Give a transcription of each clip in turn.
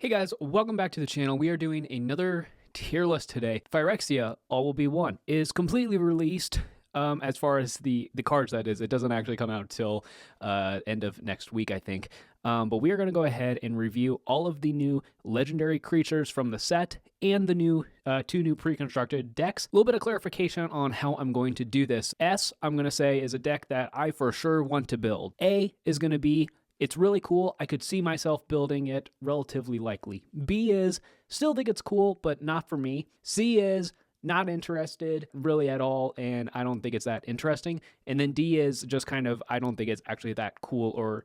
Hey guys, welcome back to the channel. We are doing another tier list today. Phyrexia, All Will Be One, is completely released. As far as the cards, that is, it doesn't actually come out till end of next week, I think. But we are going to go ahead and review all of the new legendary creatures from the set and the new two new pre-constructed decks. A little bit of clarification on how I'm going to do this. S, I'm going to say, is a deck that I for sure want to build. A is going to be, it's really cool. I could see myself building it, relatively likely. B is, still think it's cool, but not for me. C is, not interested really at all, and I don't think it's that interesting. And then D is just kind of, I don't think it's actually that cool or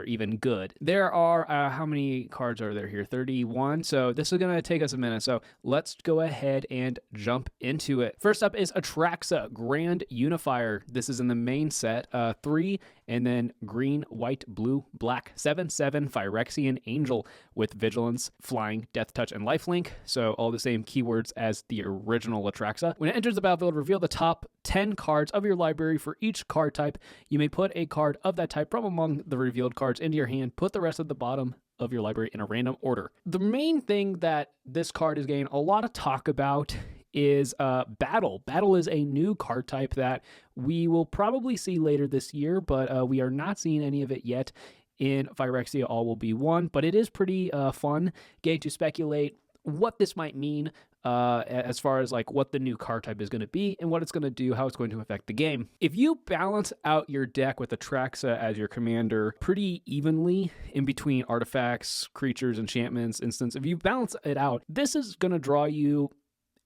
even good. There are, how many cards are there here? 31. So this is going to take us a minute. So let's go ahead and jump into it. First up is Atraxa Grand Unifier. This is in the main set. 3 and then green, white, blue, black, 7/7 Phyrexian Angel with Vigilance, Flying, Death Touch, and Lifelink. So all the same keywords as the original Atraxa. When it enters the battlefield, reveal the top 10 cards of your library for each card type. You may put a card of that type from among the revealed cards into your hand. Put the rest at the bottom of your library in a random order. The main thing that this card is getting a lot of talk about is Battle. Battle is a new card type that we will probably see later this year, but we are not seeing any of it yet in Phyrexia All Will Be One. But it is pretty fun getting to speculate what this might mean as far as like what the new card type is going to be and what it's going to do, how it's going to affect the game. If you balance out your deck with Atraxa as your commander pretty evenly in between artifacts, creatures, enchantments, instants, if you balance it out, this is going to draw you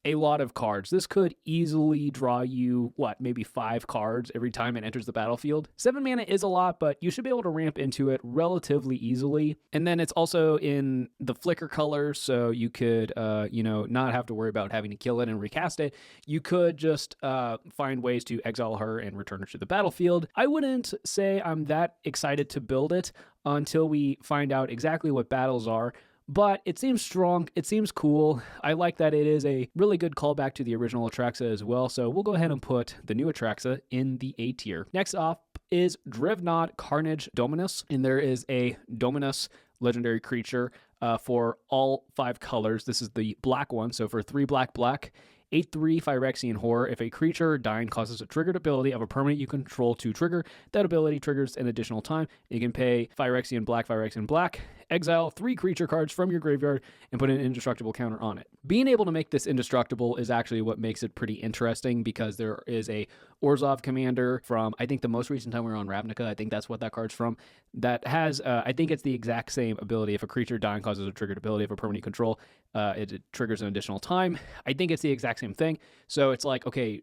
a lot of cards. This could easily draw you, maybe 5 cards every time it enters the battlefield. 7 mana is a lot, but you should be able to ramp into it relatively easily. And then it's also in the flicker color, so you could, not have to worry about having to kill it and recast it. You could just find ways to exile her and return her to the battlefield. I wouldn't say I'm that excited to build it until we find out exactly what battles are. But it seems strong. It seems cool. I like that it is a really good callback to the original Atraxa as well. So we'll go ahead and put the new Atraxa in the A tier. Next off is Drevnod Carnage Dominus. And there is a Dominus legendary creature for all 5 colors. This is the black one. So for 3 black, 8/3 Phyrexian Horror. If a creature dying causes a triggered ability of a permanent you control to trigger, that ability triggers an additional time. You can pay Phyrexian Black, exile 3 creature cards from your graveyard, and put an indestructible counter on it. Being able to make this indestructible is actually what makes it pretty interesting, because there is a Orzhov commander from, I think the most recent time we were on Ravnica, I think that's what that card's from, that has, I think it's the exact same ability. If a creature dying causes a triggered ability of a permanent you control, it triggers an additional time. I think it's the exact same thing. So it's like, okay,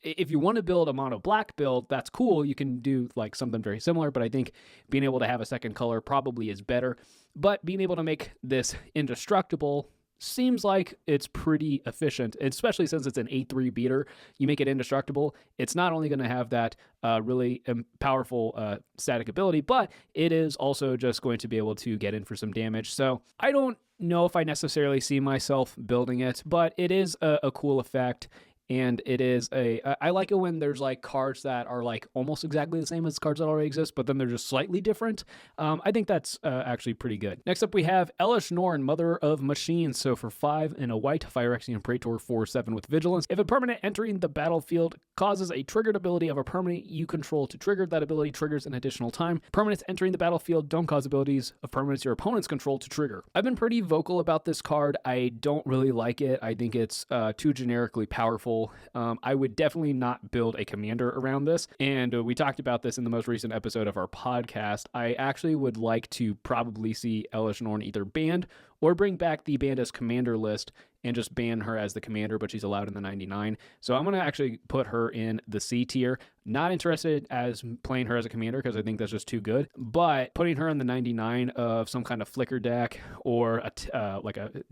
if you want to build a mono black build, that's cool. You can do like something very similar, but I think being able to have a second color probably is better. But being able to make this indestructible seems like it's pretty efficient, especially since it's an 8/3 beater. You make it indestructible, it's not only going to have that really powerful static ability, but it is also just going to be able to get in for some damage. So I don't know if I necessarily see myself building it, but it is a cool effect. And it is I like it when there's like cards that are like almost exactly the same as cards that already exist, but then they're just slightly different. I think that's actually pretty good. Next up, we have Elish Norn, Mother of Machines. So for 5 and a white, Phyrexian Praetor 4/7 with Vigilance. If a permanent entering the battlefield causes a triggered ability of a permanent you control to trigger, that ability triggers an additional time. Permanents entering the battlefield don't cause abilities of permanents your opponents control to trigger. I've been pretty vocal about this card. I don't really like it. I think it's too generically powerful. I would definitely not build a commander around this, and we talked about this in the most recent episode of our podcast. I actually would like to probably see Elish Norn either banned or bring back the banned as commander list and just ban her as the commander, but she's allowed in the 99. So I'm going to actually put her in the C tier. Not interested as playing her as a commander because I think that's just too good, but putting her in the 99 of some kind of flicker deck or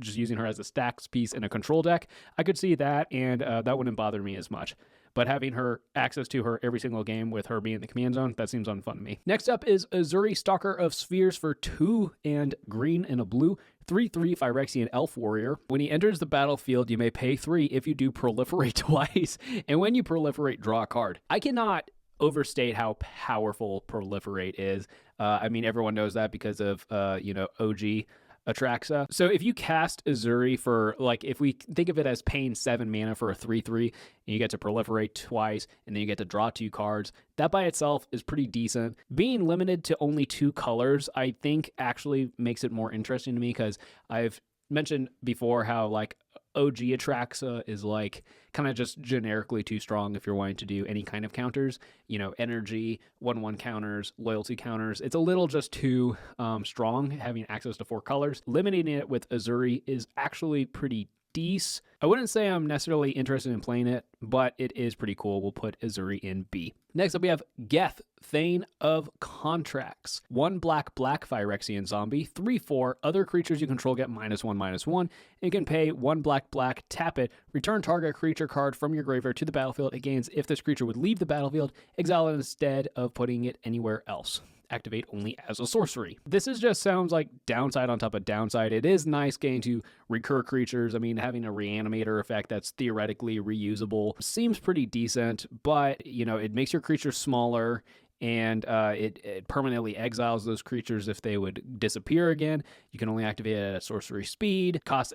just using her as a stacks piece in a control deck, I could see that, and that wouldn't bother me as much. But having her access to her every single game with her being in the command zone, that seems unfun to me. Next up is Azuri, Stalker of Spheres for 2 and green and a blue. 3/3 Phyrexian Elf Warrior. When he enters the battlefield, you may pay 3 if you do proliferate twice. And when you proliferate, draw a card. I cannot overstate how powerful proliferate is. I mean, everyone knows that because of, OG. Atraxa. So if you cast Azuri for, like, if we think of it as paying 7 mana for a 3/3, and you get to proliferate twice, and then you get to draw 2 cards, that by itself is pretty decent. Being limited to only 2 colors, I think actually makes it more interesting to me, because I've mentioned before how, like, OG Atraxa is like kind of just generically too strong if you're wanting to do any kind of counters, energy, 1/1 counters, loyalty counters. It's a little just too strong having access to 4 colors. Limiting it with Azuri is actually pretty decent. I wouldn't say I'm necessarily interested in playing it, but it is pretty cool. We'll put Azuri in B. Next up, we have Geth, Thane of Contracts. 1 black Phyrexian zombie, 3/4. Other creatures you control get -1/-1. And you can pay 1 black, tap it, return target creature card from your graveyard to the battlefield. It gains if this creature would leave the battlefield, exile it instead of putting it anywhere else. Activate only as a sorcery. This is just sounds like downside on top of downside. It is nice getting to recur creatures. I mean, having a reanimator effect that's theoretically reusable seems pretty decent, but it makes your creatures smaller, and it permanently exiles those creatures if they would disappear again. You can only activate it at a sorcery speed. Costs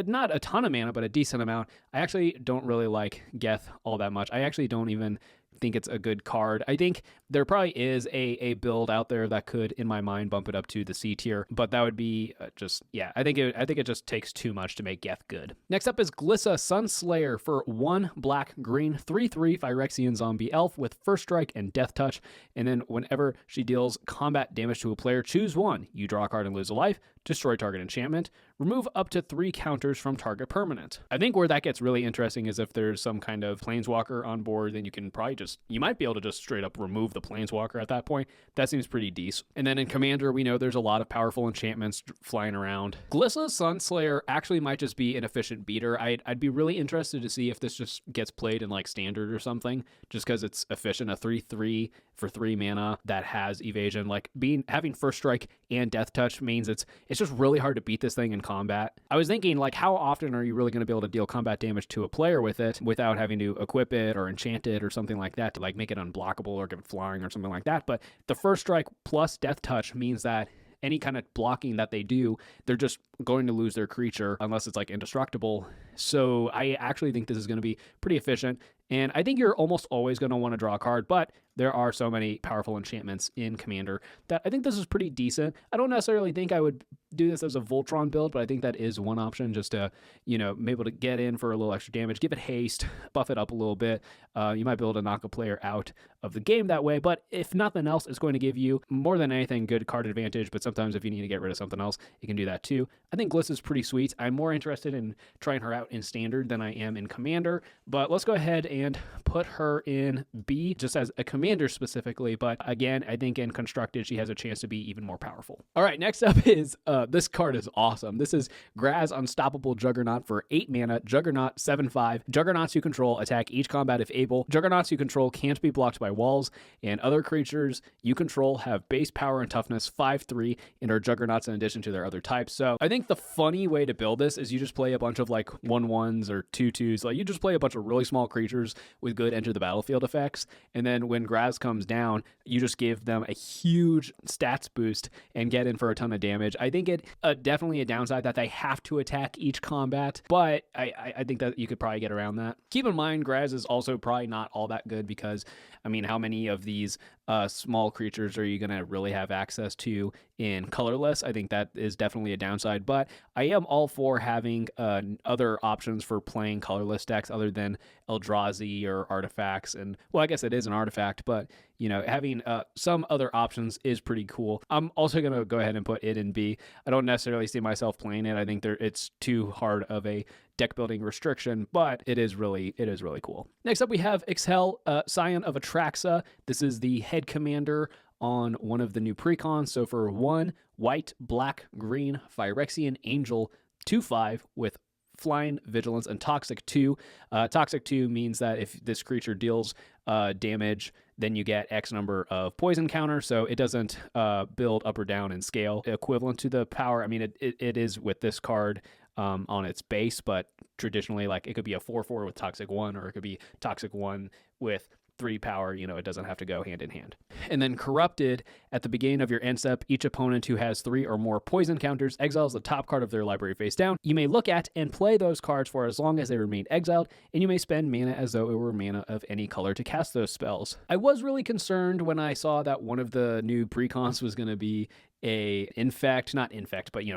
not a ton of mana, but a decent amount. I actually don't really like Geth all that much. I actually don't even think it's a good card. I think there probably is a build out there that could, in my mind, bump it up to the C tier, but that would be I think it just takes too much to make Geth good. Next up is Glissa, Sunslayer for 1 black, green, 3/3 Phyrexian zombie elf with first strike and death touch. And then whenever she deals combat damage to a player, choose 1. You draw a card and lose a life. Destroy target enchantment. Remove up to 3 counters from target permanent. I think where that gets really interesting is if there's some kind of planeswalker on board, then you can probably you might be able to just straight up remove the planeswalker at that point. That seems pretty decent. And then in Commander, we know there's a lot of powerful enchantments flying around. Glissa Sunslayer actually might just be an efficient beater. I'd be really interested to see if this just gets played in like Standard or something, just because it's efficient. A 3/3 for 3 mana that has evasion, like having first strike and death touch means it's just really hard to beat this thing in combat. I was thinking, like, how often are you really going to be able to deal combat damage to a player with it without having to equip it or enchant it or something like that to like make it unblockable or give it flying or something like that. But the first strike plus death touch means that any kind of blocking that they do, they're just going to lose their creature unless it's like indestructible. So I actually think this is going to be pretty efficient. And I think you're almost always going to want to draw a card, but there are so many powerful enchantments in Commander that I think this is pretty decent. I don't necessarily think I would do this as a Voltron build, but I think that is one option, just to, be able to get in for a little extra damage, give it haste, buff it up a little bit. You might be able to knock a player out of the game that way, but if nothing else, it's going to give you more than anything good card advantage. But sometimes if you need to get rid of something else, you can do that too. I think Gliss is pretty sweet. I'm more interested in trying her out in Standard than I am in Commander, but let's go ahead and put her in B just as a Commander specifically. But again, I think in Constructed, she has a chance to be even more powerful. All right, next up is, this card is awesome. This is Graz Unstoppable Juggernaut for 8 mana, Juggernaut 7/5. Juggernauts you control attack each combat if able. Juggernauts you control can't be blocked by walls, and other creatures you control have base power and toughness 5/3 and are Juggernauts in addition to their other types. So I think the funny way to build this is you just play a bunch of like 1/1s or 2/2s. Like you just play a bunch of really small creatures with good enter the battlefield effects, and then when Graz comes down, you just give them a huge stats boost and get in for a ton of damage. I think it definitely a downside that they have to attack each combat, but I think that you could probably get around that. Keep in mind, Graz is also probably not all that good because, I mean, how many of these small creatures are you going to really have access to in colorless? I think that is definitely a downside, but I am all for having other options for playing colorless decks other than Eldrazi or artifacts. And, well, I guess it is an artifact, but, having some other options is pretty cool. I'm also going to go ahead and put it in B. I don't necessarily see myself playing it. I think it's too hard of a deck building restriction, but it is really cool. Next up, we have Ixhel, Scion of Atraxa. This is the head commander on one of the new precons. So for 1 white, black, green, Phyrexian Angel 2/5 with Flying, Vigilance, and Toxic 2. Toxic 2 means that if this creature deals damage, then you get X number of poison counter, so it doesn't build up or down in scale. Equivalent to the power, I mean, it is with this card on its base, but traditionally, like, it could be a 4/4 with Toxic 1, or it could be Toxic 1 with 3 power, it doesn't have to go hand in hand. And then Corrupted, at the beginning of your end step, each opponent who has 3 or more poison counters exiles the top card of their library face down. You may look at and play those cards for as long as they remain exiled, and you may spend mana as though it were mana of any color to cast those spells. I was really concerned when I saw that one of the new precons was going to be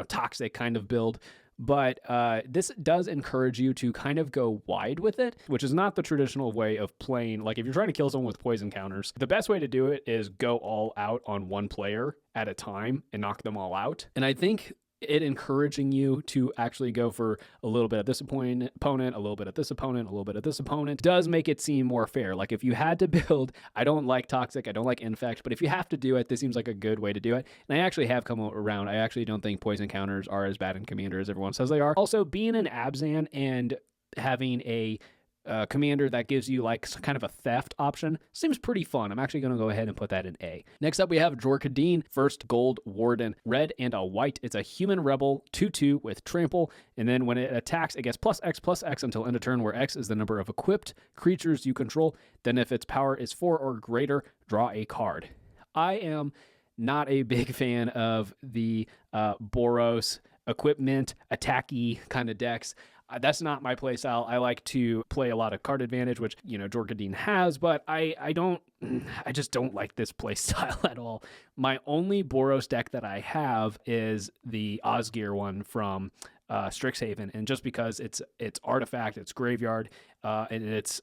toxic kind of build. But this does encourage you to kind of go wide with it, which is not the traditional way of playing. Like if you're trying to kill someone with poison counters, the best way to do it is go all out on one player at a time and knock them all out. And I think it encouraging you to actually go for a little bit of this opponent, a little bit of this opponent, a little bit of this opponent, does make it seem more fair. Like if you had to build, I don't like Toxic, I don't like Infect, but if you have to do it, this seems like a good way to do it. And I actually have come around. I actually don't think poison counters are as bad in Commander as everyone says they are. Also, being an Abzan and having a commander that gives you like kind of a theft option seems pretty fun. I'm actually going to go ahead and put that in A. Next up, we have Jorkadeen, first gold warden, red and a white. It's a human rebel 2/2 with trample, and then when it attacks, it gets +X until end of turn, where X is the number of equipped creatures you control. Then if its power is 4 or greater, draw a card. I am not a big fan of the Boros equipment attacky kind of decks. That's not my play style. I like to play a lot of card advantage, which, Jorkadeen has, but I just don't like this play style at all. My only Boros deck that I have is the Osgir one from Strixhaven, and just because it's artifact, it's graveyard, and it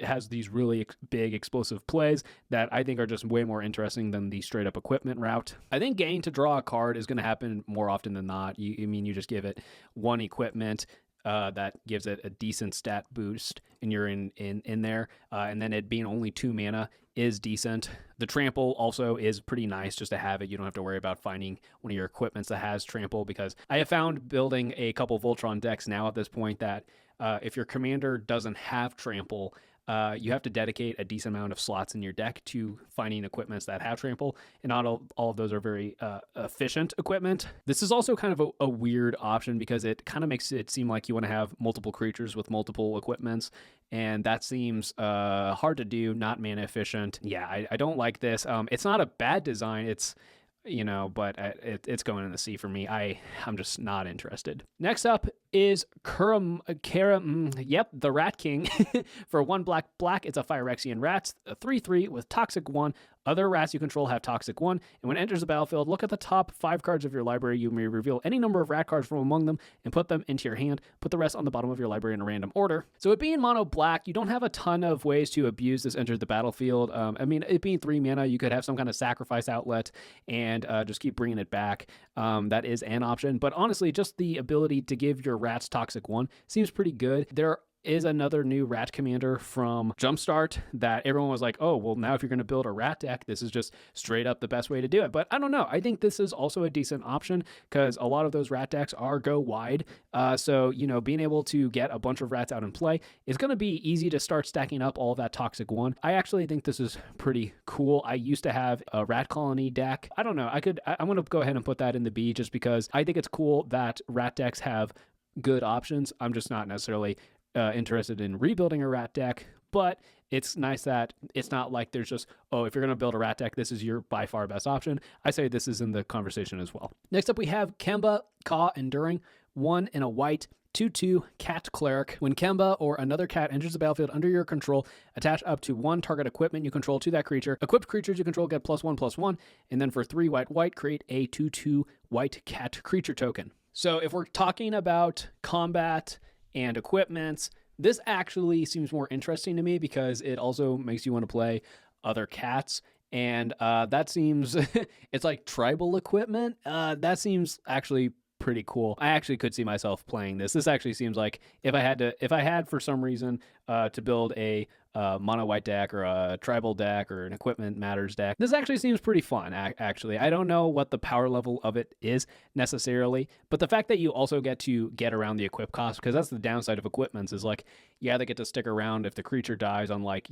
has these really big explosive plays that I think are just way more interesting than the straight up equipment route. I think getting to draw a card is going to happen more often than not. You just give it one equipment that gives it a decent stat boost, and you're in there, and then it being only 2 mana is decent. The trample also is pretty nice just to have it. You don't have to worry about finding one of your equipments that has trample, because I have found building a couple Voltron decks now at this point that if your commander doesn't have trample, you have to dedicate a decent amount of slots in your deck to finding equipments that have trample, and not all of those are very efficient equipment. This is also kind of a weird option because it kind of makes it seem like you want to have multiple creatures with multiple equipments, and that seems hard to do, not mana efficient. Yeah, I don't like this. It's not a bad design. It's but it's going in the C for me. I'm just not interested. Next up is the Rat King. For 1 black, it's a Phyrexian rat, a 3/3 with toxic 1. Other rats you control have toxic 1, and when it enters the battlefield, look at the top 5 cards of your library. You may reveal any number of rat cards from among them and put them into your hand. Put the rest on the bottom of your library in a random order. So it being mono black, you don't have a ton of ways to abuse this enter the battlefield. It being 3 mana, you could have some kind of sacrifice outlet and just keep bringing it back. That is an option, but honestly, just the ability to give your rats toxic 1 seems pretty good. There is another new rat commander from Jumpstart that everyone was like, oh, well, now if you're going to build a rat deck, this is just straight up the best way to do it. But I don't know. I think this is also a decent option because a lot of those rat decks are go wide. So being able to get a bunch of rats out in play is going to be easy to start stacking up all of that toxic 1. I actually think this is pretty cool. I used to have a rat colony deck. I don't know. I'm going to go ahead and put that in the B just because I think it's cool that rat decks have good options. I'm just not necessarily interested in rebuilding a rat deck, but it's nice that it's not like there's just, oh, if you're going to build a rat deck, this is your by far best option. I say this is in the conversation as well. Next up, we have Kemba, Ka Enduring, 1 and a white, 2/2 cat cleric. When Kemba or another cat enters the battlefield under your control, attach up to 1 target equipment you control to that creature. Equipped creatures you control get +1/+1, and then for 3 white, create a 2/2 white cat creature token. So if we're talking about combat and equipments, this actually seems more interesting to me because it also makes you want to play other cats, and that seems it's like tribal equipment. That seems actually pretty cool. I actually could see myself playing this. This actually seems like if I had for some reason to build a mono white deck or a tribal deck or an equipment matters deck, this actually seems pretty fun. Actually, I don't know what the power level of it is necessarily, but the fact that you also get to get around the equip cost, because that's the downside of equipments, is like, yeah, they get to stick around if the creature dies on like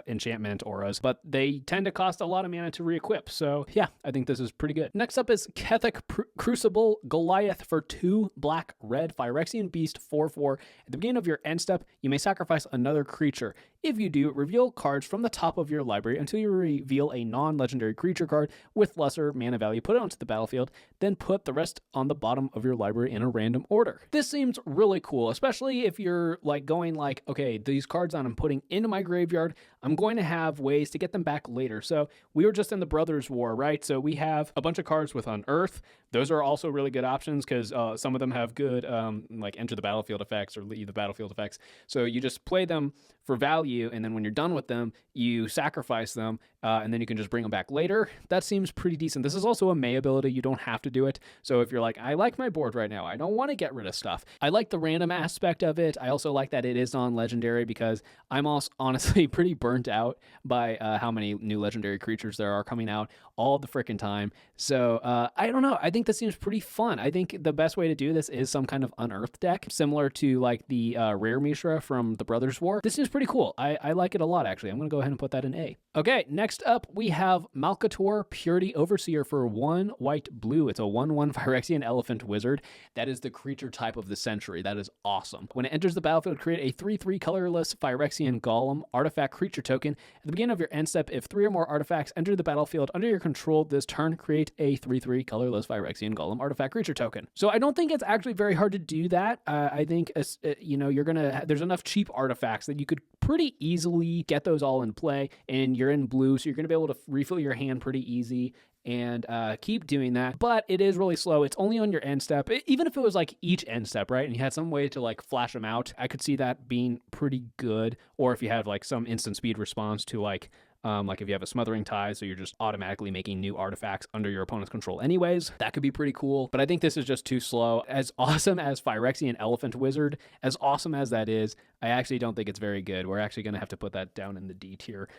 enchantment auras, but they tend to cost a lot of mana to re-equip. So yeah, I think this is pretty good. Next up is Kethek Crucible Goliath for 2 black red Phyrexian beast 4/4. At the beginning of your end step, you may sacrifice another creature. If you do, reveal cards from the top of your library until you reveal a non-legendary creature card with lesser mana value. Put it onto the battlefield, then put the rest on the bottom of your library in a random order. This seems really cool, especially if you're like going like, okay, these cards that I'm putting into my graveyard, I'm going to have ways to get them back later. So we were just in the Brothers War, right? So we have a bunch of cards with Unearth. Those are also really good options because some of them have good like enter the battlefield effects or leave the battlefield effects. So you just play them for value, and then when you're done with them, you sacrifice them, and then you can just bring them back later. That seems pretty decent. This is also a May ability. You don't have to do it. So if you're like, I like my board right now, I don't want to get rid of stuff. I like the random aspect of it. I also like that it is non-legendary because I'm also honestly pretty burnt out by how many new legendary creatures there are coming out all the freaking time. So I don't know. I think this seems pretty fun. I think the best way to do this is some kind of Unearthed deck, similar to like the Rare Mishra from the Brothers War. This seems pretty cool. I like it a lot, actually. I'm going to go ahead and put that in A. Okay, next up, we have Malcator Purity Overseer for 1 white blue. It's a 1/1 Phyrexian Elephant Wizard. That is the creature type of the century. That is awesome. When it enters the battlefield, create a 3/3 colorless Phyrexian Golem artifact creature token. At the beginning of your end step, if 3 or more artifacts enter the battlefield under your control this turn, create a 3/3 colorless Phyrexian Golem artifact creature token. So I don't think it's actually very hard to do that. I think, you're going to, there's enough cheap artifacts that you could pretty easily get those all in play, and you're in blue, so you're going to be able to refill your hand pretty easy and keep doing that. But it is really slow. It's only on your end step. Even if it was like each end step, right, and you had some way to like flash them out, I could see that being pretty good. Or if you had like some instant speed response to like if you have a Smothering Tithe, so you're just automatically making new artifacts under your opponent's control anyways, that could be pretty cool. But I think this is just too slow. As awesome as Phyrexian Elephant Wizard, as awesome as that is, I actually don't think it's very good. We're actually going to have to put that down in the D tier.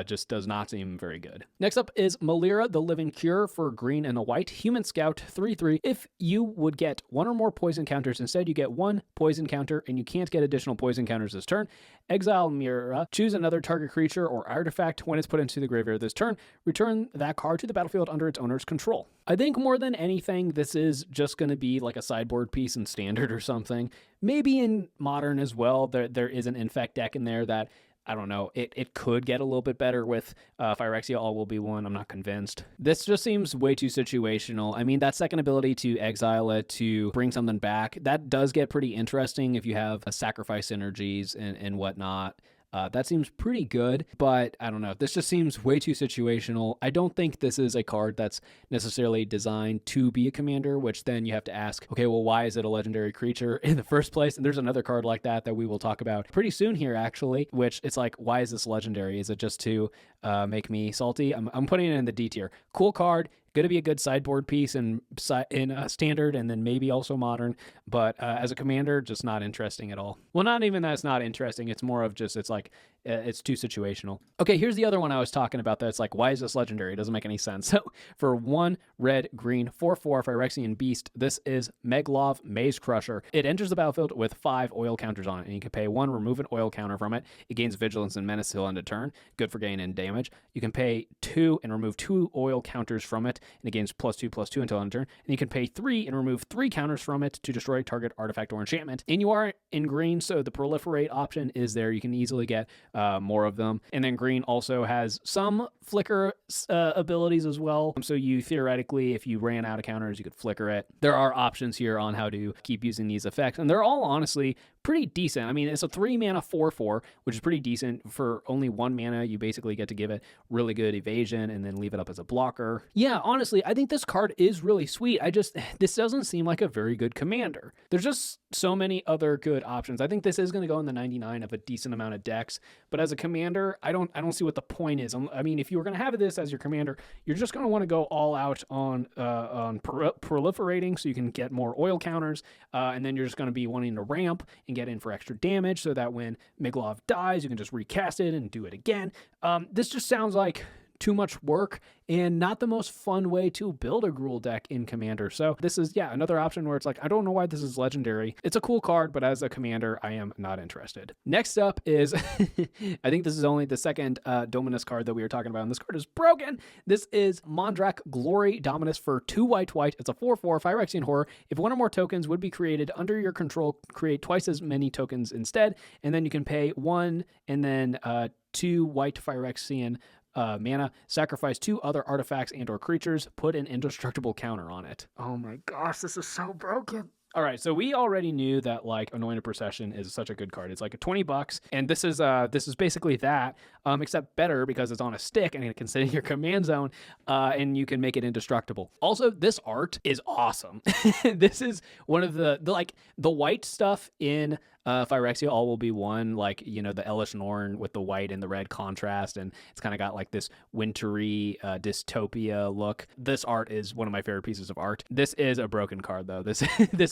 Just does not seem very good. Next up is Malira, the Living Cure for green and a white. Human Scout 3/3. If you would get 1 or more poison counters, instead you get 1 poison counter, and you can't get additional poison counters this turn. Exile Mira. Choose another target creature or artifact. When it's put into the graveyard this turn, return that card to the battlefield under its owner's control. I think more than anything, this is just going to be like a sideboard piece in Standard or something. Maybe in Modern as well. There is an Infect deck in there that, I don't know, it could get a little bit better with Phyrexia All Will Be One. I'm not convinced. This just seems way too situational. I mean, that second ability to exile it to bring something back, that does get pretty interesting if you have a sacrifice synergies and whatnot. That seems pretty good, but I don't know. This just seems way too situational. I don't think this is a card that's necessarily designed to be a commander, which then you have to ask, okay, well, why is it a legendary creature in the first place? And there's another card like that we will talk about pretty soon here, actually, which it's like, why is this legendary? Is it just to make me salty? I'm putting it in the D tier. Cool card. Going to be a good sideboard piece in Standard and then maybe also Modern, but as a commander, just not interesting at all. Well, not even that it's not interesting. It's more of just, it's like, it's too situational. Okay, here's the other one I was talking about that's like, why is this legendary? It doesn't make any sense. So for 1 red, green, 4/4 Phyrexian Beast, this is Meglov Maze Crusher. It enters the battlefield with 5 oil counters on it, and you can pay 1, remove an oil counter from it. It gains vigilance and menace till end of turn. Good for gain and damage. You can pay 2 and remove 2 oil counters from it, and it gains +2/+2 until end of turn. And you can pay 3 and remove 3 counters from it to destroy target artifact or enchantment. And you are in green, so the proliferate option is there. You can easily get more of them. And then green also has some flicker abilities as well. So you theoretically, if you ran out of counters, you could flicker it. There are options here on how to keep using these effects, and they're all honestly pretty decent. I mean, it's a 3 mana 4/4, which is pretty decent. For only 1 mana, you basically get to give it really good evasion and then leave it up as a blocker. Yeah, honestly, I think this card is really sweet. This doesn't seem like a very good commander. There's just so many other good options. I think this is going to go in the 99 of a decent amount of decks, but as a commander, I don't see what the point is. I mean, if you were going to have this as your commander, you're just going to want to go all out on proliferating so you can get more oil counters, and then you're just going to be wanting to ramp and get in for extra damage so that when Meglov dies, you can just recast it and do it again. This just sounds like too much work and not the most fun way to build a Gruul deck in Commander. So this is, yeah, another option where it's like, I don't know why this is legendary. It's a cool card, but as a commander, I am not interested. Next up is, I think this is only the second Dominus card that we were talking about, and this card is broken. This is Mondrak Glory Dominus for 2 white. It's a 4/4 Phyrexian horror. If one or more tokens would be created under your control, create twice as many tokens instead, and then you can pay 1 and then 2 white Phyrexian mana, sacrifice 2 other artifacts and or creatures, put an indestructible counter on it. Oh my gosh, this is so broken. All right, so we already knew that like Anointed Procession is such a good card. It's like $20, and this is basically that, except better because it's on a stick and it can sit in your command zone, and you can make it indestructible. Also, this art is awesome. This is one of the white stuff in Phyrexia all will be one, like, you know, the Elish Norn with the white and the red contrast, and it's kind of got like this wintry dystopia look. This art is one of my favorite pieces of art. This is a broken card though. This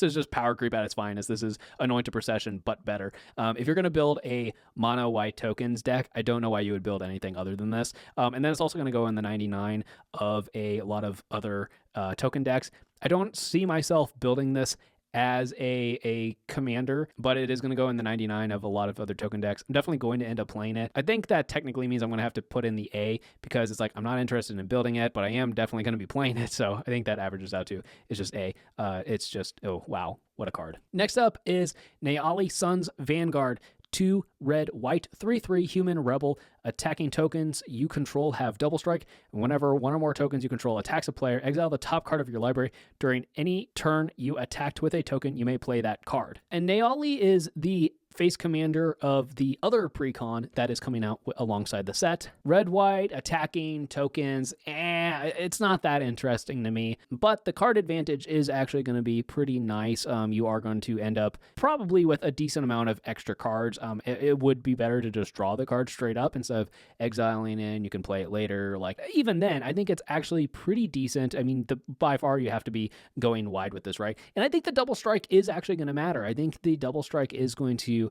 is just power creep at its finest. This is Anointed Procession, but better. If you're going to build a mono white tokens deck, I don't know why you would build anything other than this. And then it's also going to go in the 99 of a lot of other token decks. I don't see myself building this as a commander, but it is going to go in the 99 of a lot of other token decks. I'm definitely going to end up playing it. I think that technically means I'm going to have to put in the A, because it's like I'm not interested in building it, but I am definitely going to be playing it. So I think that averages out to it's just A. It's just, oh wow, what a card. Next up is Naali Sun's Vanguard. 2 red white 3/3 human rebel. Attacking tokens you control have double strike, and whenever one or more tokens you control attacks a player, exile the top card of your library. During any turn you attacked with a token, you may play that card. And Naali is the face commander of the other precon that is coming out alongside the set. Red white attacking tokens, it's not that interesting to me, but the card advantage is actually going to be pretty nice. You are going to end up probably with a decent amount of extra cards. It would be better to just draw the card straight up instead of exiling in. You can play it later. Like, even then, I think it's actually pretty decent. I mean, by far you have to be going wide with this, right? And I think the double strike is actually going to matter. I think the double strike is going to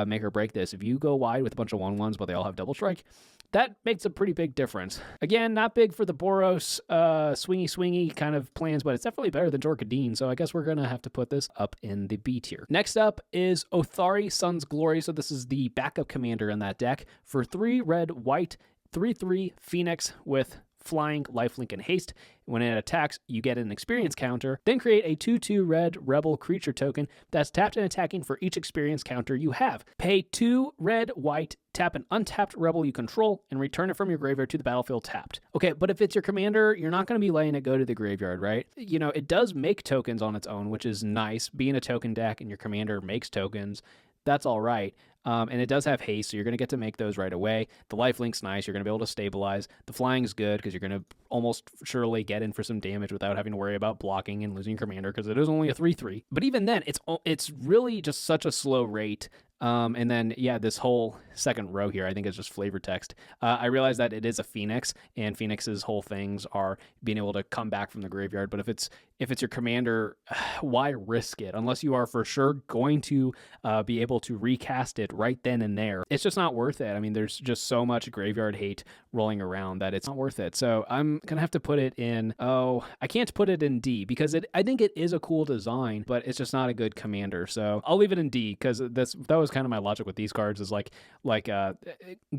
make or break this. If you go wide with a bunch of 1/1s, but they all have double strike, that makes a pretty big difference. Again, not big for the Boros swingy kind of plans, but it's definitely better than Jorkadeen, so I guess we're going to have to put this up in the B tier. Next up is Othari Sun's Glory, so this is the backup commander in that deck. For 3 red white 3/3 Phoenix with flying, lifelink, and haste. When it attacks, you get an experience counter. Then create a 2/2 red rebel creature token that's tapped and attacking for each experience counter you have. Pay 2 red white, tap an untapped rebel you control, and return it from your graveyard to the battlefield tapped. Okay, but if it's your commander, you're not going to be letting it go to the graveyard, right? You know, it does make tokens on its own, which is nice. Being a token deck and your commander makes tokens, that's all right. And it does have haste, so you're going to get to make those right away. The lifelink's nice. You're going to be able to stabilize. The flying's good because you're going to almost surely get in for some damage without having to worry about blocking and losing your commander, because it is only a 3/3. But even then, it's really just such a slow rate. And then, yeah, this whole second row here, I think is just flavor text. I realize that it is a Phoenix, and Phoenix's whole things are being able to come back from the graveyard. But if it's your commander, why risk it? Unless you are for sure going to be able to recast it right then and there. It's just not worth it. I mean, there's just so much graveyard hate rolling around that it's not worth it. So I'm going to have to put it in, I can't put it in D, because I think it is a cool design, but it's just not a good commander. So I'll leave it in D, because that was kind of my logic with these cards, is like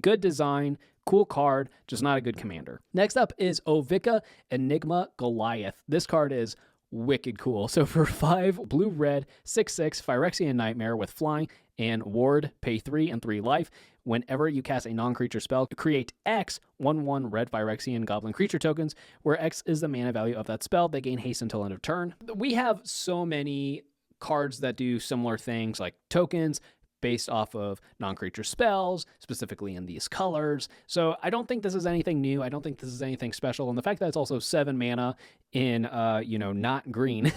good design, cool card, just not a good commander. Next up is Ovika Enigma Goliath. This card is wicked cool. So for 5 blue-red 6/6 Phyrexian Nightmare with flying and ward, pay 3 and 3 life. Whenever you cast a non-creature spell, create X 1/1 red Phyrexian goblin creature tokens, where X is the mana value of that spell. They gain haste until end of turn. We have so many cards that do similar things, like tokens based off of non-creature spells, specifically in these colors. So I don't think this is anything new. I don't think this is anything special. And the fact that it's also 7 mana in, not green,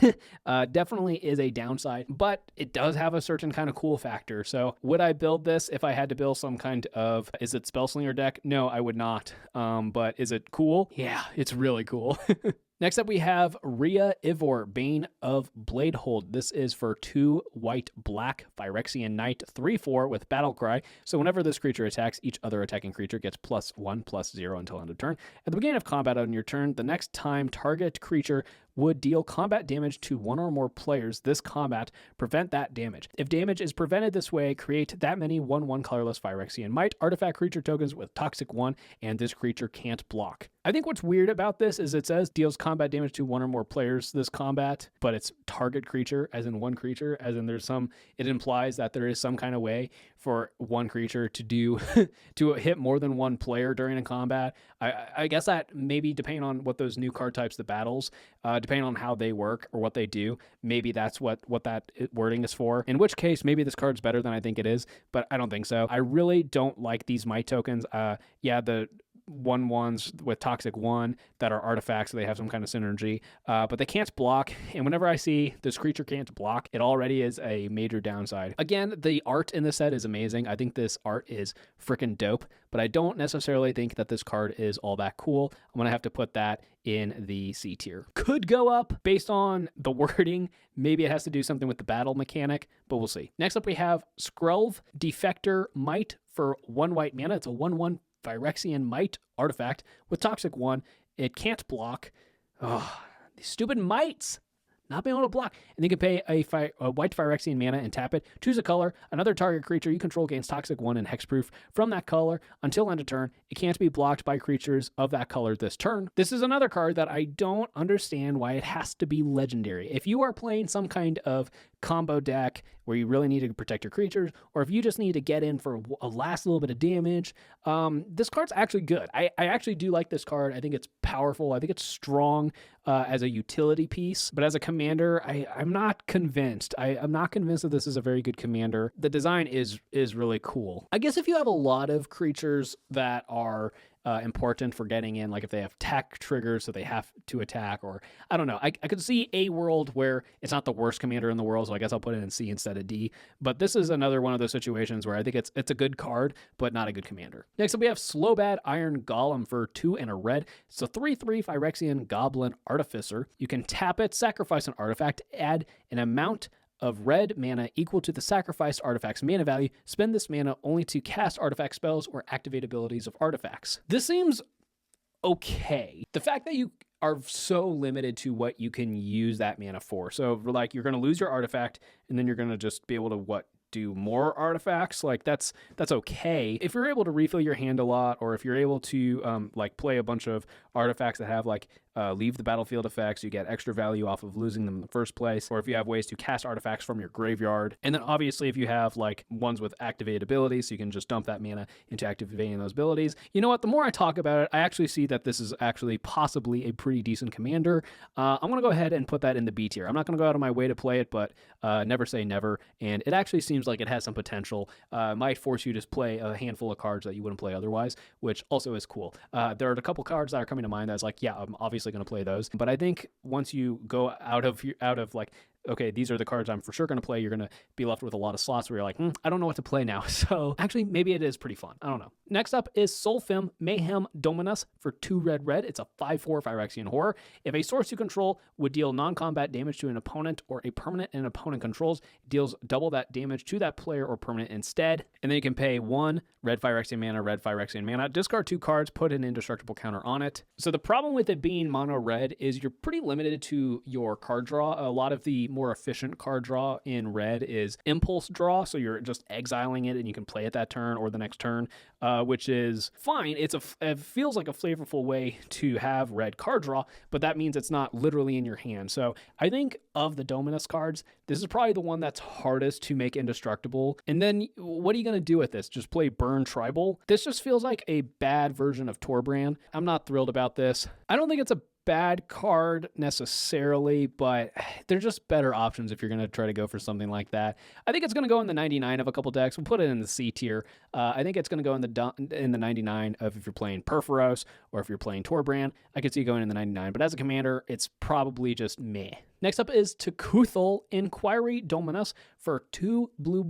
definitely is a downside, but it does have a certain kind of cool factor. So would I build this if I had to build some kind of, is it Spellslinger deck? No, I would not. But is it cool? Yeah, it's really cool. Next up, we have Rhea Ivor, Bane of Bladehold. This is for 2 white black Phyrexian Knight, 3/4 with Battle Cry. So whenever this creature attacks, each other attacking creature gets +1/+0 until end of turn. At the beginning of combat on your turn, the next time target creature would deal combat damage to one or more players this combat, prevent that damage. If damage is prevented this way, create that many 1/1 colorless Phyrexian Might artifact creature tokens with Toxic 1, and this creature can't block. I think what's weird about this is it says deals combat damage to one or more players this combat, but it's target creature, as in one creature, as in it implies that there is some kind of way for one creature to do, to hit more than one player during a combat. I guess that maybe depending on what those new card types, the battles, depending on how they work or what they do, maybe that's what that wording is for. In which case, maybe this card's better than I think it is, but I don't think so. I really don't like these Might tokens. Yeah, the 1/1s with Toxic 1 that are artifacts, so they have some kind of synergy, but they can't block. And whenever I see this creature can't block, it already is a major downside. Again, the art in this set is amazing. I think this art is freaking dope, but I don't necessarily think that this card is all that cool. I'm going to have to put that in the C tier. Could go up based on the wording. Maybe it has to do something with the battle mechanic, but we'll see. Next up, we have Skrelv Defector Might for 1 white mana. It's a 1/1 Phyrexian Might artifact with Toxic 1. It can't block. Oh, these stupid mites not being able to block. And you can pay a white Phyrexian mana and tap it. Choose a color. Another target creature you control gains Toxic 1 and Hexproof from that color until end of turn. It can't be blocked by creatures of that color this turn. This is another card that I don't understand why it has to be legendary. If you are playing some kind of combo deck where you really need to protect your creatures, or if you just need to get in for a last little bit of damage, this card's actually good. I actually do like this card. I think it's powerful. I think it's strong as a utility piece, but as a commander, I'm not convinced. I'm not convinced that this is a very good commander. The design is really cool. I guess if you have a lot of creatures that are important for getting in, like if they have tech triggers so they have to attack, or I don't know. I could see a world where it's not the worst commander in the world, so I guess I'll put it in C instead of D. But this is another one of those situations where I think it's a good card, but not a good commander. Next up, we have Slowbad Iron Golem for 2 and a red. It's a 3/3 Phyrexian Goblin Artificer. You can tap it, sacrifice an artifact, add an amount of red mana equal to the sacrificed artifact's mana value. Spend this mana only to cast artifact spells or activate abilities of artifacts. This seems okay. The fact that you are so limited to what you can use that mana for. So like you're going to lose your artifact and then you're going to just be able to do more artifacts, like that's okay. If you're able to refill your hand a lot, or if you're able to like play a bunch of artifacts that have like leave the battlefield effects, you get extra value off of losing them in the first place, or if you have ways to cast artifacts from your graveyard. And then obviously if you have like ones with activated abilities, so you can just dump that mana into activating those abilities. You know what, the more I talk about it, I actually see that this is actually possibly a pretty decent commander. I'm going to go ahead and put that in the B tier. I'm not going to go out of my way to play it, but never say never. And it actually seems like it has some potential. Might force you to play a handful of cards that you wouldn't play otherwise, which also is cool. There are a couple cards that are coming to mind that's like, yeah, I'm obviously going to play those. But I think once you go out of like, okay, these are the cards I'm for sure going to play, you're going to be left with a lot of slots where you're like, I don't know what to play now. So actually, maybe it is pretty fun. I don't know. Next up is Solfim Mayhem Dominus for 2 red. It's a 5/4 Phyrexian Horror. If a source you control would deal non-combat damage to an opponent or a permanent an opponent controls, it deals double that damage to that player or permanent instead. And then you can pay 1 red Phyrexian mana, discard 2 cards, put an indestructible counter on it. So the problem with it being mono red is you're pretty limited to your card draw. A lot of the more efficient card draw in red is impulse draw, so you're just exiling it and you can play it that turn or the next turn, which is fine. It feels like a flavorful way to have red card draw, but that means it's not literally in your hand. So I think of the Dominus cards, this is probably the one that's hardest to make indestructible. And then what are you going to do with this? Just play Burn Tribal? This just feels like a bad version of Torbrand. I'm not thrilled about this. I don't think it's a bad card necessarily, but they're just better options if you're going to try to go for something like that. I think it's going to go in the 99 of a couple decks. We'll put it in the C tier. I think it's going to go in the 99 of if you're playing Perforos or if you're playing Torbrand. I could see it going in the 99, but as a commander, it's probably just meh. Next up is Tekuthel Inquiry Dominus for 2 blue,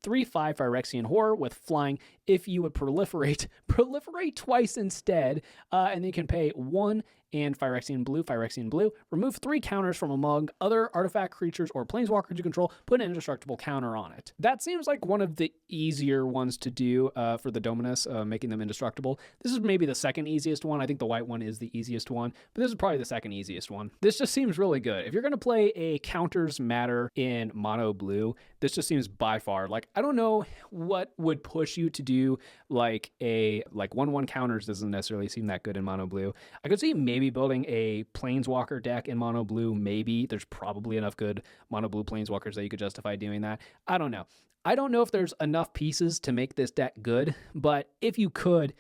3/5 Phyrexian Horror with flying. If you would proliferate twice instead, and then you can pay 1 and Phyrexian Blue, Phyrexian Blue. Remove 3 counters from among other artifact creatures or planeswalkers you control. Put an indestructible counter on it. That seems like one of the easier ones to do for the Dominus, making them indestructible. This is maybe the second easiest one. I think the white one is the easiest one, but this is probably the second easiest one. This just seems really good. If you're going to play a counters matter in mono blue, this just seems by far, like, I don't know what would push you to do like 1/1 counters doesn't necessarily seem that good in mono blue. I could see maybe building a planeswalker deck in mono blue. Maybe there's probably enough good mono blue planeswalkers that you could justify doing that. I don't know. I don't know if there's enough pieces to make this deck good, but if you could,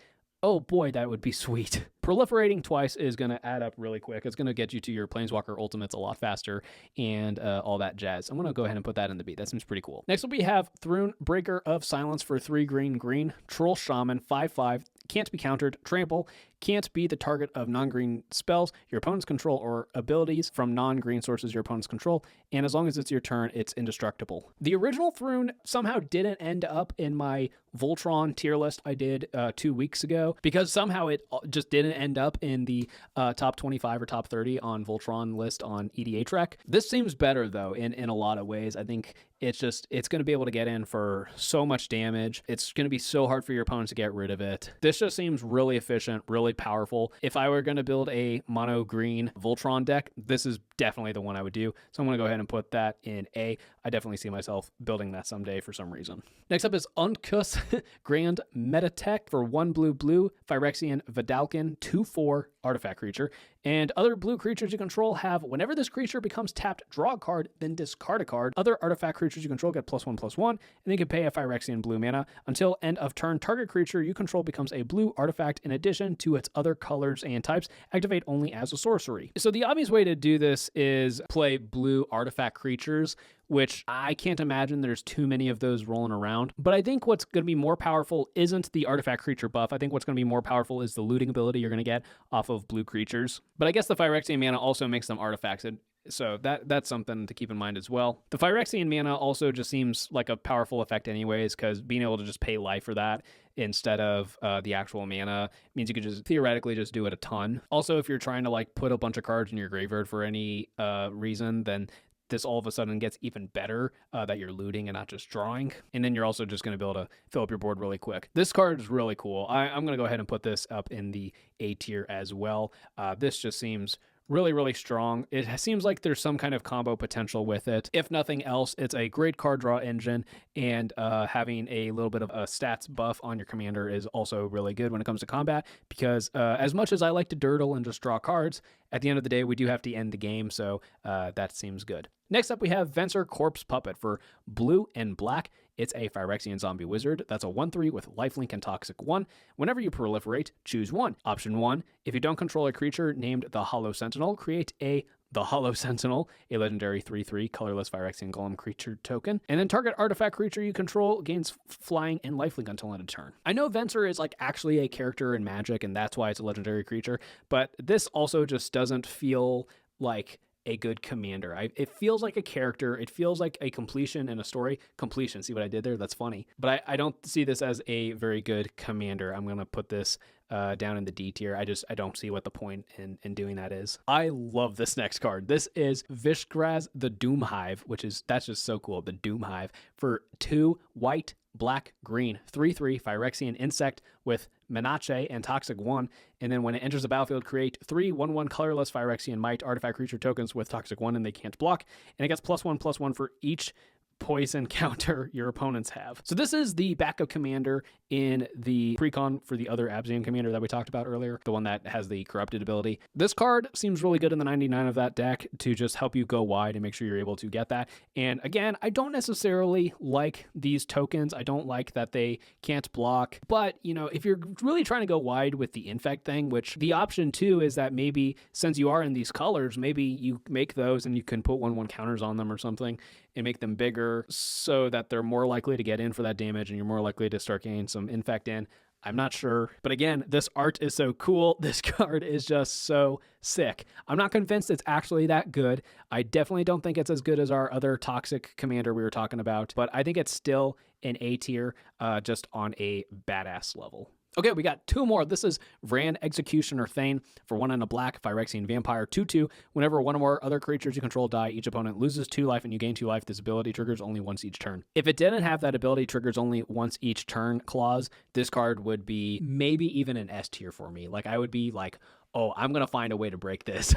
oh boy, that would be sweet. Proliferating twice is going to add up really quick. It's going to get you to your Planeswalker ultimates a lot faster and all that jazz. I'm going to go ahead and put that in the beat. That seems pretty cool. Next up, we have Thrune, Breaker of Silence for 3 green, Troll Shaman, 5/5, can't be countered, trample, can't be the target of non-green spells your opponents control or abilities from non-green sources your opponents control, and as long as it's your turn, it's indestructible. The original Thrune somehow didn't end up in my Voltron tier list I did 2 weeks ago, because somehow it just didn't end up in the top 25 or top 30 on Voltron list on EDH Rec. This seems better though in a lot of ways. I think it's going to be able to get in for so much damage. It's going to be so hard for your opponents to get rid of it. This just seems really efficient, really powerful. If I were going to build a mono green Voltron deck, this is definitely the one I would do. So I'm going to go ahead and put that in A. I definitely see myself building that someday for some reason. Next up is Uncus Grand Meta Tech for 1 blue, Phyrexian Vidalcan, 2/4 artifact creature. And other blue creatures you control have, whenever this creature becomes tapped, draw a card, then discard a card. Other artifact creatures you control get +1/+1, and they can pay a Phyrexian blue mana. Until end of turn, target creature you control becomes a blue artifact in addition to its other colors and types. Activate only as a sorcery. So the obvious way to do this is play blue artifact creatures, which I can't imagine there's too many of those rolling around. But I think what's going to be more powerful isn't the artifact creature buff. I think what's going to be more powerful is the looting ability you're going to get off of blue creatures. But I guess the Phyrexian mana also makes them artifacts. So that's something to keep in mind as well. The Phyrexian mana also just seems like a powerful effect anyways, because being able to just pay life for that instead of the actual mana means you could just theoretically just do it a ton. Also, if you're trying to like put a bunch of cards in your graveyard for any reason, then this all of a sudden gets even better that you're looting and not just drawing. And then you're also just going to be able to fill up your board really quick. This card is really cool. I'm going to go ahead and put this up in the A tier as well. This just seems really, really strong. It seems like there's some kind of combo potential with it. If nothing else, it's a great card draw engine, and having a little bit of a stats buff on your commander is also really good when it comes to combat, because as much as I like to dirtle and just draw cards, at the end of the day, we do have to end the game, so that seems good. Next up, we have Venser Corpse Puppet for blue and black. It's a Phyrexian zombie wizard. That's a 1/3 with lifelink and toxic 1. Whenever you proliferate, choose 1. Option 1, if you don't control a creature named the Hollow Sentinel, create the Hollow Sentinel, a legendary 3/3 colorless Phyrexian golem creature token. And then target artifact creature you control gains flying and lifelink until end of turn. I know Venser is like actually a character in Magic, and that's why it's a legendary creature, but this also just doesn't feel like a good commander. It feels like a character. It feels like a completion in a story. Completion. See what I did there? That's funny. But I don't see this as a very good commander. I'm going to put this down in the D tier. I don't see what the point in doing that is. I love this next card. This is Vishgraz the Doomhive, that's just so cool. The Doomhive for 2 white, black, green, 3/3 Phyrexian insect with Menache and Toxic 1, and then when it enters the battlefield, create 3 1/1 colorless Phyrexian Might artifact creature tokens with Toxic 1, and they can't block, and it gets +1/+1 for each poison counter your opponents have. So this is the backup commander in the precon for the other Abzian commander that we talked about earlier, the one that has the corrupted ability. This card seems really good in the 99 of that deck to just help you go wide and make sure you're able to get that. And again, I don't necessarily like these tokens. I don't like that they can't block, but you know, if you're really trying to go wide with the infect thing, which the option too is that maybe since you are in these colors, maybe you make those and you can put 1/1 counters on them or something and make them bigger so that they're more likely to get in for that damage and you're more likely to start getting some infect in. I'm not sure. But again, this art is so cool. This card is just so sick. I'm not convinced it's actually that good. I definitely don't think it's as good as our other toxic commander we were talking about, but I think it's still an A tier, just on a badass level. Okay, we got two more. This is Vrand Executioner Thane for 1 and a black, Phyrexian Vampire, 2/2. Whenever one or more other creatures you control die, each opponent loses 2 life and you gain 2 life. This ability triggers only once each turn. If it didn't have that ability triggers only once each turn clause, this card would be maybe even an S tier for me. Like, I would be like, oh, I'm gonna find a way to break this.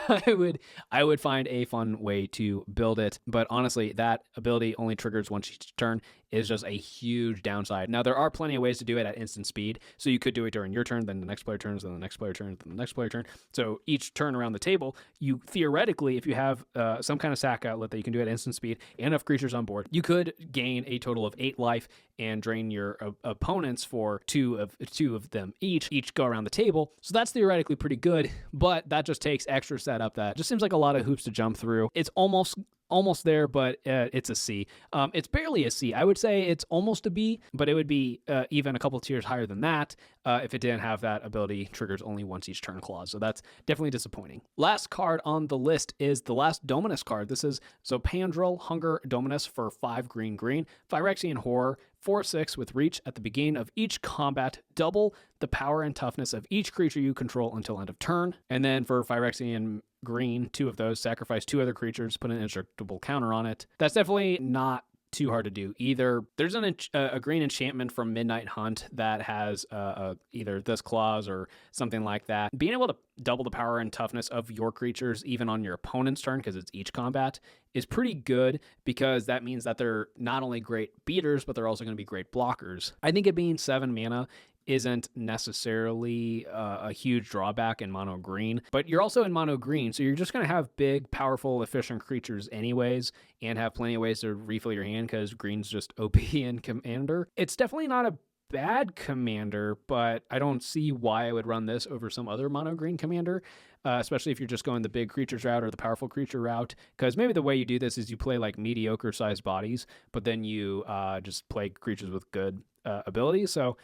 I would find a fun way to build it. But honestly, that ability only triggers once each turn is just a huge downside. Now, there are plenty of ways to do it at instant speed. So you could do it during your turn, then the next player turns, then the next player turns, then the next player turn. So each turn around the table, you theoretically, if you have some kind of sack outlet that you can do at instant speed and enough creatures on board, you could gain a total of 8 life and drain your opponents for two of them each go around the table. So that's theoretically pretty good, but that just takes extra setup. That just seems like a lot of hoops to jump through. It's almost there, but it's a C. It's barely a C. I would say it's almost a B, but it would be even a couple tiers higher than that if it didn't have that ability triggers only once each turn clause. So that's definitely disappointing. Last card on the list is the last Dominus card. This is Zopandrel Hunger Dominus for 5 green, Phyrexian Horror, 4/6 with reach. At the beginning of each combat, double the power and toughness of each creature you control until end of turn. And then for Phyrexian green, 2 of those, sacrifice 2 other creatures, put an indestructible counter on it. That's definitely not too hard to do either. There's a green enchantment from Midnight Hunt that has either this clause or something like that. Being able to double the power and toughness of your creatures even on your opponent's turn, because it's each combat, is pretty good, because that means that they're not only great beaters, but they're also going to be great blockers. I think it being 7 mana isn't necessarily a huge drawback in mono green, but you're also in mono green, so you're just going to have big, powerful, efficient creatures anyways, and have plenty of ways to refill your hand because green's just OP in Commander. It's definitely not a bad commander, but I don't see why I would run this over some other mono green commander, especially if you're just going the big creatures route or the powerful creature route, because maybe the way you do this is you play like mediocre sized bodies, but then you just play creatures with good abilities. So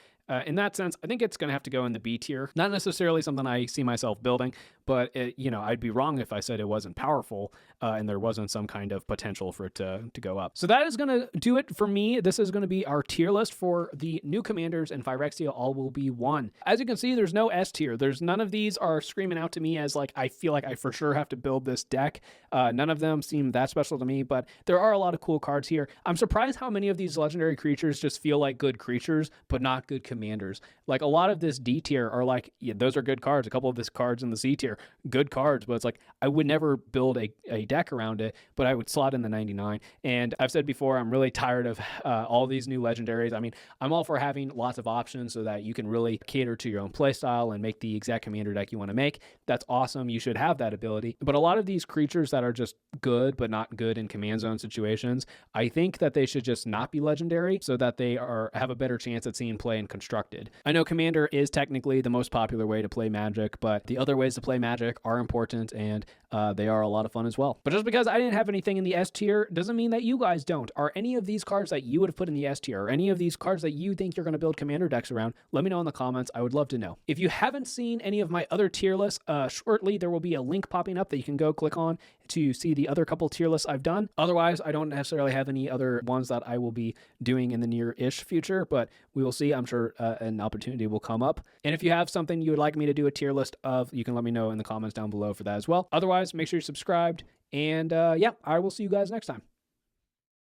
in that sense, I think it's going to have to go in the B tier. Not necessarily something I see myself building, but I'd be wrong if I said it wasn't powerful and there wasn't some kind of potential for it to go up. So that is going to do it for me. This is going to be our tier list for the new commanders, and Phyrexia all will be 1. As you can see, there's no S tier. There's none of these are screaming out to me as like, I feel like I for sure have to build this deck. None of them seem that special to me, but there are a lot of cool cards here. I'm surprised how many of these legendary creatures just feel like good creatures, but not good commanders. Like a lot of this D tier are like, yeah, those are good cards. A couple of these cards in the C tier, good cards, but it's like, I would never build a deck around it, but I would slot in the 99. And I've said before, I'm really tired of all these new legendaries. I mean, I'm all for having lots of options so that you can really cater to your own playstyle and make the exact commander deck you want to make. That's awesome. You should have that ability. But a lot of these creatures that are just good, but not good in command zone situations, I think that they should just not be legendary so that they have a better chance at seeing play in constructed. I know Commander is technically the most popular way to play Magic, but the other ways to play Magic are important, and they are a lot of fun as well. But just because I didn't have anything in the S tier doesn't mean that you guys don't. Are any of these cards that you would have put in the S tier, or any of these cards that you think you're going to build Commander decks around? Let me know in the comments. I would love to know. If you haven't seen any of my other tier lists, shortly there will be a link popping up that you can go click on to see the other couple tier lists I've done. Otherwise, I don't necessarily have any other ones that I will be doing in the near-ish future, but we will see. I'm sure an opportunity will come up. And if you have something you would like me to do a tier list of, you can let me know in the comments down below for that as well. Otherwise, make sure you're subscribed. And yeah, I will see you guys next time.